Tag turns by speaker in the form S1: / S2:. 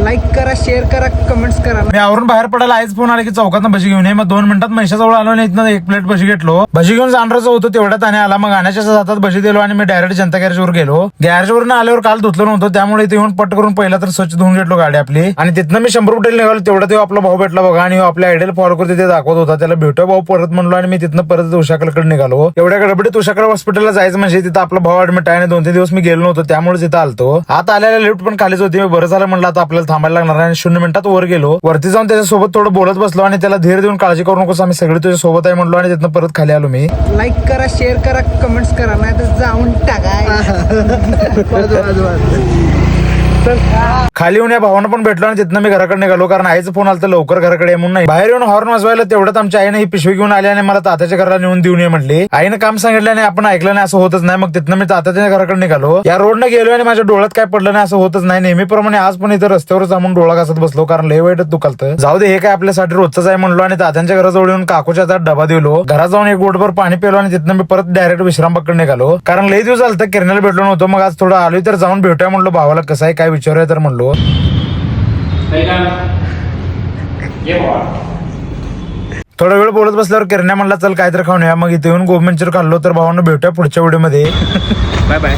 S1: Like करा, share करा, comments करा.
S2: मी आवरून बाहेर पडायला आईच फोन आला की चौकातनं भजी घेऊन ये. मग 2 मिनिटात म्हैशाजवळ आलो आणि इथनं 1 प्लेट भजी घेतलो. भजी घेऊन जाणारच होतो तेवढ्यात आणि आला. मग आणायच्या हातात भजी दिलो आणि मी डायरेक्ट जनता गॅरेजवर गेलो. गॅरेजवरून आल्यावर काल धुतलो नव्हतं, त्यामुळे इथे येऊन पट करून पहिला तर स्वच्छ धुवून घेतलो गाडी आपली. आणि तिथनं मी 100 रुपये निघालो. तेवढा तेव्हा आपला भाऊ भेटला बघा आणि आपल्या आयडियल फॉलो करते ते दाखवत होता. त्याला भेटो भाऊ परत म्हणलो आणि मी तिथनं परत उषाकडे निघालो. एवढ्या गडबडीत उषाकडे हॉस्पिटलला जायचं म्हणजे तिथं आपला भाऊ ऍडमिट आहे आणि 2-3 दिवस मी गेलो नव्हतो, त्यामुळे तिथं आलतो. आता आलेल्या लिफ्ट पण खालीच होती. बरं झालं म्हणलं आता आपल्याला थांबायला लागणार आणि 0 मिनिटात वर गेलो. वरती जाऊन त्याच्यासोबत थोडं बोलत बसलो आणि त्याला धीर देऊन काळजी करू नकोस, आम्ही सगळे तुझ्या सोबत आहे म्हणलो आणि तिथनं परत खाली आलो मी.
S1: लाईक करा, शेअर करा, कमेंट्स करा, नाही तर जाऊन टाका.
S2: खाली येऊन या भावानं पण भेटलो आणि तिथनं मी घराकडे निघालो, कारण आईचा फोन आला तर लवकर घराकडे म्हणून. नाही बाहेर येऊन हॉर्न वाजवायला तेवढ्यात आमच्या आईने ही पिशवी घेऊन आली आणि मला तात्याच्या घराला नेऊन देऊन ये म्हणली. आईनं काम सांगितलं आणि आपण ऐकलं नाही असं होतच नाही. मग तिथनं मी तात्याच्या घराकडे निघालो. या रोडनं गेलो आणि माझ्या डोळ्यात काय पडलं नाही असं होतच नाही. नेहमीप्रमाणे आज पण इथं रस्त्यावर जाऊन डोळा घासत बसलो, कारण लय वाईटच दुखालतं. जाऊ दे, हे काय आपल्यासाठी रोजच आहे म्हणलो आणि तात्यांच्या घराजवळ येऊन काकूच्या हातात डबा दिलो. घरात जाऊन 1 गोटभर पाणी पिलो आणि तिथनं मी परत डायरेक्ट विश्रामबागकडे निघालो, कारण लय दिवस झालं तर किरण्याला भेटलो नव्हतो. मग आज थोडं आलोय तर जाऊन भेटूया म्हणलो भावाला, कसं आहे काय विचारूया तर म्हणलो. थोडा वेळ बोलत बसल्यावर किरण्या म्हणला चल काहीतरी खाऊन या. मग इथे येऊन गोबी मंचुरी खाल्लो. तर भावांना भेटूया पुढच्या व्हिडिओ मध्ये.
S1: Bye bye.